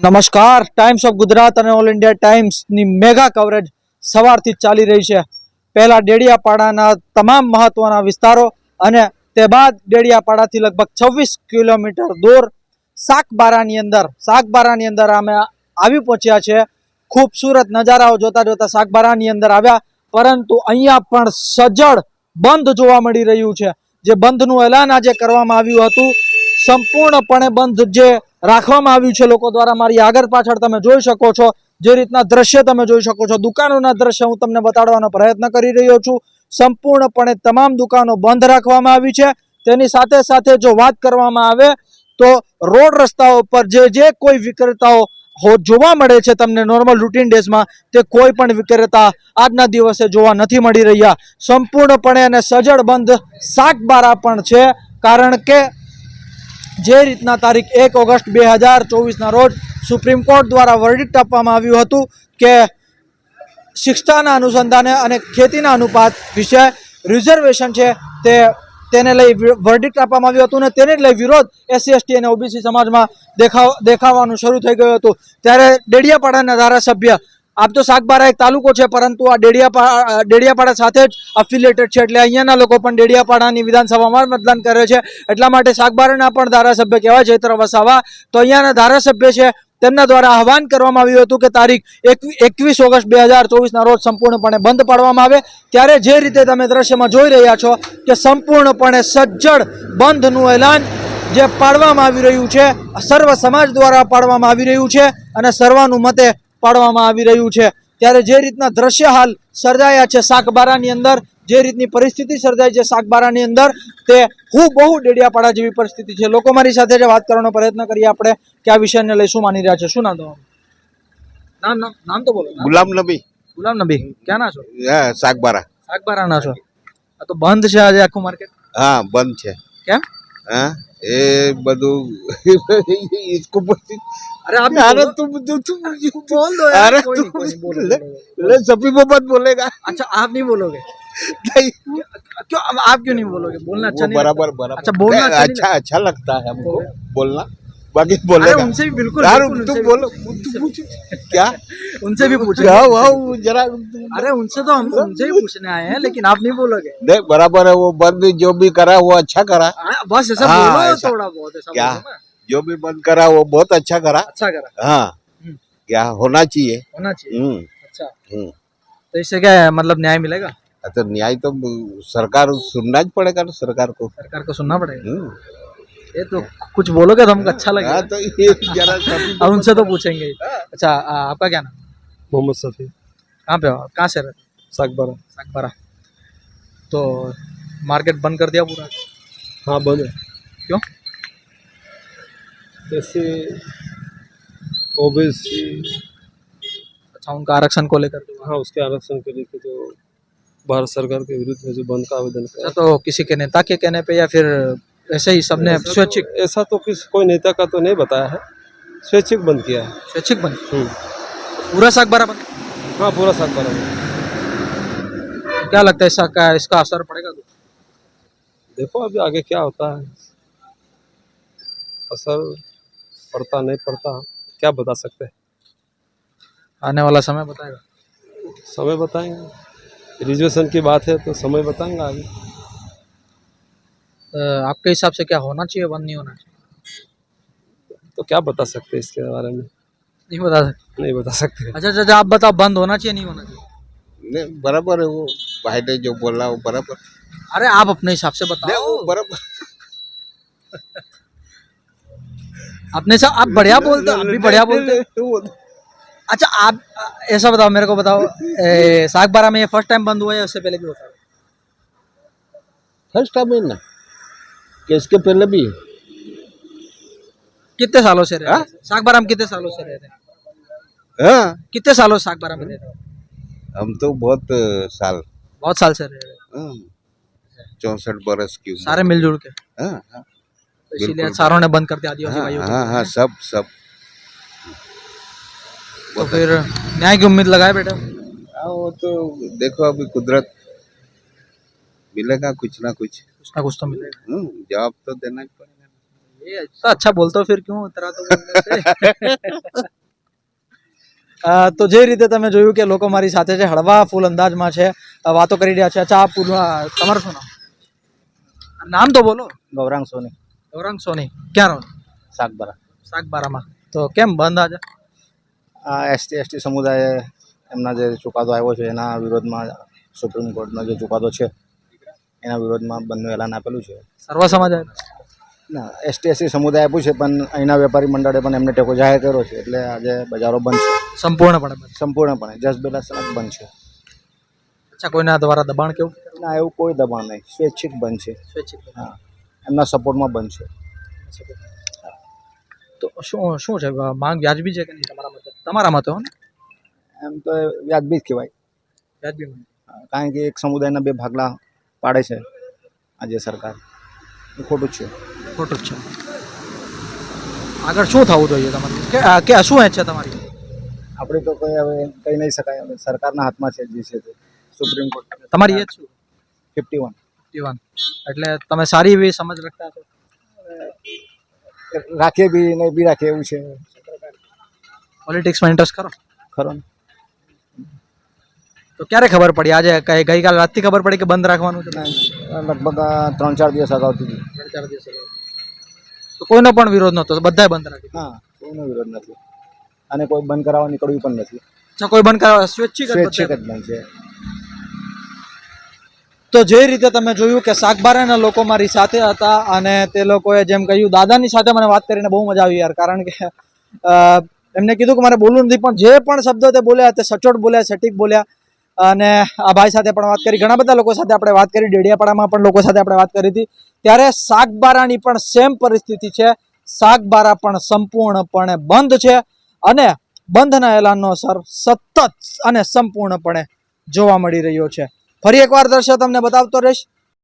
નમસ્કાર, times of Gujarat અને all India ટાઈમ્સની mega coverage સવારથી જ ચાલી રહી છે. પહેલા ડેડિયાપાડાના તમામ મહત્વના વિસ્તારો અને તે બાદ ડેડિયાપાડાથી લગભગ 26 કિલોમીટર દૂર સાગબારાની અંદર અમે આવી પહોંચ્યા છે. ખૂબસૂરત નજારાઓ જોતા જોતા સાગબારાની અંદર આવ્યા, પરંતુ અહીંયા પણ સજ્જડ બંધ જોવા મળી રહ્યું છે. જે બંધનું એલાન આજે કરવામાં આવ્યું હતું, સંપૂર્ણપણે બંધ જે રાખવામાં આવ્યું છે લોકો દ્વારા. મારી આગળ પાછળ તમે જોઈ શકો છો, જે રીતના દ્રશ્ય તમે જોઈ શકો છો, દુકાનોના દ્રશ્ય હું તમને બતાડવાનો પ્રયત્ન કરી રહ્યો છું. સંપૂર્ણપણે તમામ દુકાનો બંધ રાખવામાં આવી છે. તેની સાથે સાથે જો વાત કરવામાં આવે તો રોડ રસ્તાઓ પર જે કોઈ વિક્રેતાઓ જોવા મળે છે તમને નોર્મલ રૂટીન ડેઝમાં, તે કોઈ પણ વિક્રેતા આજના દિવસે જોવા નથી મળી રહ્યા. સંપૂર્ણપણે અને સજ્જડ બંધ સાગબારા પણ છે, કારણ કે જે રીતના તારીખ 1 ઓગસ્ટ 2024ના રોજ સુપ્રીમ કોર્ટ દ્વારા વર્ડિક્ટ આપવામાં આવ્યું હતું કે શિક્ષાના અનુસંધાને અને ખેતીના અનુપાત વિશે રિઝર્વેશન છે તેને લઈ વર્ડિક્ટ આપવામાં આવ્યું હતું, અને તેને જ લઈ વિરોધ SC ST અને OBC સમાજમાં દેખાવાનું શરૂ થઈ ગયું હતું. ત્યારે ડેડિયાપાડાના ધારાસભ્ય, આપ તો સાગબારા એક તાલુકો છે, પરંતુ આ ડેડિયાપાડા સાથે જ અફિલિએટેડ છે, એટલે અહીંયાના લોકો પણ ડેડિયાપાડાની વિધાનસભામાં મતદાન કરે છે. એટલા માટે સાગબારાના પણ ધારાસભ્ય કહેવાય ચૈત્ર વસાવા, તો અહીંયાના ધારાસભ્ય છે, તેમના દ્વારા આહવાન કરવામાં આવ્યું હતું કે તારીખ 21 ઓગસ્ટ 2024ના રોજ સંપૂર્ણપણે બંધ પાડવામાં આવે. ત્યારે જે રીતે તમે દ્રશ્યમાં જોઈ રહ્યા છો કે સંપૂર્ણપણે સજ્જડ બંધનું એલાન જે પાડવામાં આવી રહ્યું છે, સર્વ સમાજ દ્વારા પાડવામાં આવી રહ્યું છે અને સર્વાનુમતે પાડવામાં આવી રહ્યું છે. ત્યારે જે રીતના દ્રશ્ય હાલ સર્જાયા છે સાગબારાની અંદર, જે રીતની પરિસ્થિતિ સર્જાઈ છે સાગબારાની અંદર, તે બહુ ડેડિયાપાડા જેવી પરિસ્થિતિ છે. લોકો મારી સાથે જે વાત કરવાનો પ્રયત્ન કરીએ આપણે કે આ વિષયને લઈ શું માની રહ્યા છે. શું નામ તમારું? નામ તો બોલો. ગુલામ નબી. ગુલામ નબી, ક્યાં ના છો? સાગબારા ના છો. આ તો બંધ છે આજે આખું માર્કેટ. હા, બંધ છે. કેમ? હા, એ બધું इसको अरे आप तुम बोल दो यार, कोई नहीं बोलो। ले सभी मत बोलेगा. अच्छा, आप नहीं बोलोगे? क्यों आप क्यों नहीं बोलोगे? बोलना अच्छा नहीं बराबर लगता? बराबर. अच्छा, बोलना अच्छा लगता है हमको बोलना, बाकी बोलेगा. उनसे भी बिल्कुल तुम बोलो, क्या उनसे भी पूछो. जरा. अरे उनसे तो हम उनसे ही पूछने आए हैं, लेकिन आप नहीं बोलोगे. नहीं, बराबर है. वो बंद जो भी करा वो अच्छा करा. बस ऐसा बोलो, थोड़ा बहुत ऐसा क्या जो भी बंद करा वो बहुत अच्छा करा. हाँ, क्या होना चाहिए. अच्छा, तो इससे क्या है, मतलब न्याय मिलेगा? तो न्याय तो सरकार सुनना ही पड़ेगा ना. सरकार को सुनना पड़ेगा. ये तो कुछ बोलोगे तो हमको अच्छा लगेगा. तो ये जरा अब उनसे तो पूछेंगे. अच्छा, आपका क्या नाम? मोहम्मद सफ़ी. कहाँ पे हो? कहाँ से रहते? सागबारा. तो मार्केट बंद कर दिया पूरा? हाँ, बंद है. क्यों? जैसे ओबीसी. अच्छा, उनका आरक्षण को लेकर? हाँ, उसके आरक्षण के लेकर जो भारत सरकार के विरुद्ध में जो बंद का आवेदन किया. तो किसी के नेता के कहने पे या फिर ऐसे ही सबने स्वैच्छिक? ऐसा तो कोई नेता का तो नहीं बताया है, स्वैच्छिक बंद किया है. स्वैच्छिक बंद? पूरा सागबारा बंद? हाँ, पूरा सागबारा बंद. क्या लगता है इसका असर पड़ेगा? देखो अभी आगे क्या होता है, असर पड़ता नहीं पड़ता क्या बता सकते हैं. आने वाला समय बताएगा. समय बताएंगे. रिजर्वेशन की बात है तो समय बताएंगे आगे. आपके हिसाब से क्या होना चाहिए, बंद नहीं होना चाहिए? तो क्या बता सकते हैं इसके बारे में. नहीं बता सकते. अच्छा, आप बताओ, बंद होना चाहिए नहीं होना चाहिए? नहीं, बराबर है. वो भाई ने जो बोला वो बराबर. अरे आप अपने हिसाब से बताओ. बराबर. अपने से आप बढ़िया बोलते, आप भी बढ़िया बोलते. अच्छा, आप ऐसा बताओ, मेरे को बताओ, सागबारा में ये फर्स्ट टाइम बंद हुआ है, उससे पहले भी होता है? फर्स्ट टाइम है ना, कि इसके पहले भी. कितने सालों से रहे? सागबारा में कितने सालों से रह रहे? हाँ, कितने सालों से सागबारा में रह रहे? हम तो बहुत साल से रह रहे. 64 बरस की उम्र. सारे मिलजुल के. हाँ, तो इसीलिए सारों ने बंद कर दिया आदिवासी भाइयों को. हाँ, सब. तो फिर न्याय की उम्मीद लगाए बेटा. हाँ, वो तो देखो अभी कुदरत मिलेगा कुछ ना कुछ तो मिलेगा. जवाब तो देना ही पड़ेगा. तो अच्छा बोलते हो फिर क्यों उतरा तो તો જે રીતે તમે જોયું કે લોકો મારી સાથે છે હળવા ફૂલ અંદાજમાં છે વાતો કરી રહ્યા છે અચ્છા તમારું શું નામ તો બોલો ગૌરાંગ સોની ગૌરાંગ સોની ક્યાં રહો સાગબારા શાકબારામાં તો કેમ બંધ આજે આ એસટી સમુદાય એમના જે ચુકાદો આવ્યો છે એના વિરોધમાં સુપ્રીમ કોર્ટનો જે ચુકાદો છે એના વિરોધમાં બંધનું એલાન આપેલું છે સર્વ સમાજ ના એસટી સમુદાય આપ્યું છે પણ અહીંના વેપારી મંડળે પણ એમને ટેકો જાહેર કર્યો છે એટલે આજે બજારો બંધ છે સંપૂર્ણપણે બંધ. સંપૂર્ણપણે જસ બેલા સલાક બંધ છે અચ્છા કોઈના દ્વારા દબાણ કેવું ના એવું કોઈ દબાણ નહીં સ્વૈચ્છિક બંધ છે સ્વૈચ્છિક હા એમના સપોર્ટમાં બંધ છે તો શું છે માંગ વ્યાજબી છે કે નહીં તમારા મતે હો ને એમ તો વ્યાજબી જ કહેવાય વ્યાજબી માંગ. કારણ કે એક સમુદાયના બે ભાગલા પાડે છે આજે સરકાર એ ખોટું જ છે ખોટું જ છે આગળ શું થવું જોઈએ તમારે કે શું છે તમારી આપણે તો કંઈ હવે કહી નહીં શકાય હવે સરકારના હાથમાં છે જે છે તે સુપ્રીમ કોર્ટ તમારી એજ શું 51 જીવન એટલે તમે સારી એવી સમજ રાખતા છો રાખીએ બી નહીં બી રાખીએ એવું છે પોલિટિક્સમાં ઇન્ટરેસ્ટ કરો ખરો ને તો ક્યારે ખબર પડી આજે ગઈકાલ રાતથી ખબર પડી કે બંધ રાખવાનું છે લગભગ 3-4 દિવસ અગાઉથી જ. 3-4 દિવસ તો કોઈનો પણ વિરોધ નહોતો બધાએ બંધ રાખી હા કોઈનો વિરોધ નથી અને કોઈ બંધ કરાવવા નીકળ્યું પણ નથી અચ્છા કોઈ બંધ કરાવવા સ્વૈચ્છિક જ સ્વૈચ્છિક બધાએ જ બંધ છે તો જે રીતે તમે જોયું કે શાકબારાના લોકો મારી સાથે હતા અને તે લોકોએ જેમ કહ્યું દાદાની સાથે મને વાત કરીને બહુ મજા આવી યાર કારણ કે એમને કીધું કે મારે બોલવું નથી પણ જે પણ શબ્દો તે બોલ્યા તે સચોટ બોલ્યા સટીક બોલ્યા અને આ ભાઈ સાથે પણ વાત કરી ઘણા બધા લોકો સાથે આપણે વાત કરી ડેડિયાપાડામાં પણ લોકો સાથે આપણે વાત કરી હતી ત્યારે શાકબારાની પણ સેમ પરિસ્થિતિ છે શાકબારા પણ સંપૂર્ણપણે બંધ છે અને બંધના એલાનનો અસર સતત અને સંપૂર્ણપણે જોવા મળી રહ્યો છે ફરી એકવાર દર્શક તમને બતાવતો રહીશ